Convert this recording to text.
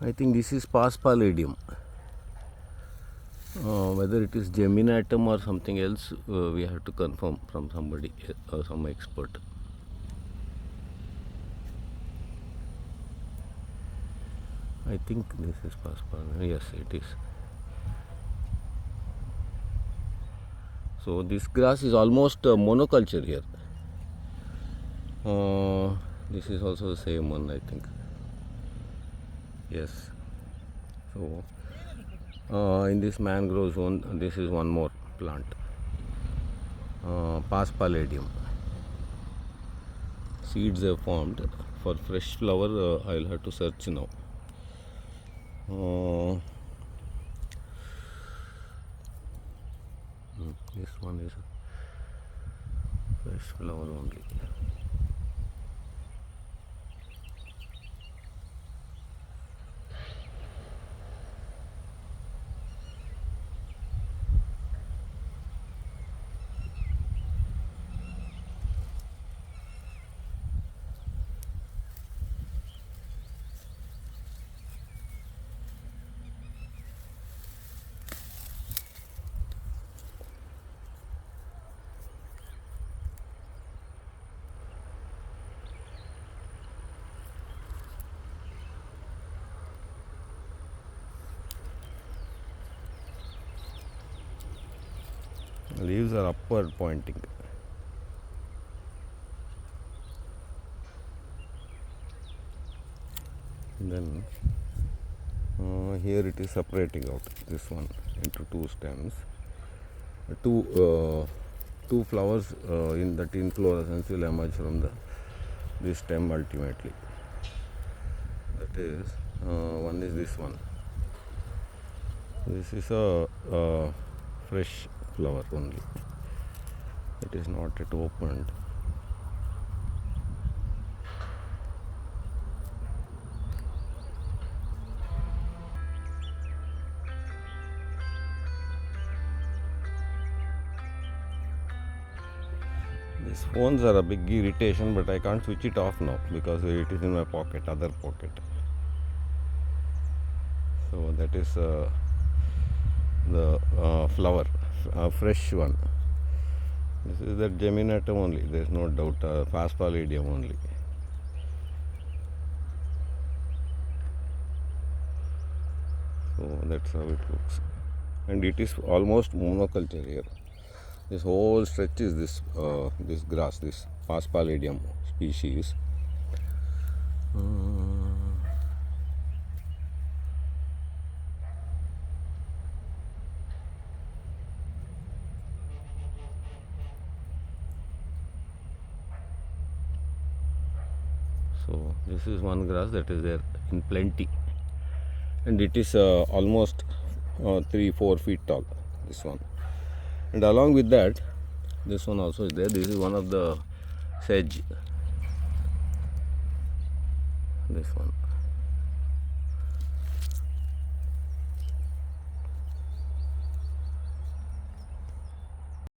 I think this is Paspalidium. Whether it is geminatum or something else, we have to confirm from somebody, some expert. I think this is Paspalidium. Yes, it is. So this grass is almost monoculture here. This is also the same one, I think. Yes. So in this mangrove zone, this is one more plant, Paspalidium. Seeds are formed. For fresh flower, I'll have to search now. This one is fresh flower only. Leaves are upward pointing. Then here it is separating out, this one, into two stems. Two flowers in that inflorescence will emerge from this stem ultimately. That is, one is this one. This is a fresh flower only. It is not yet opened. These phones are a big irritation, but I can't switch it off now because it is in my pocket, other pocket. So that is the flower, fresh one. This is that geminatum only, there is no doubt, Paspalidium only. So that's how it looks. And it is almost monoculture here. This whole stretch is this grass, this Paspalidium species. So this is one grass that is there in plenty, and it is almost 3-4 feet tall, this one. And along with that, this one also is there. This is one of the sedge, this one.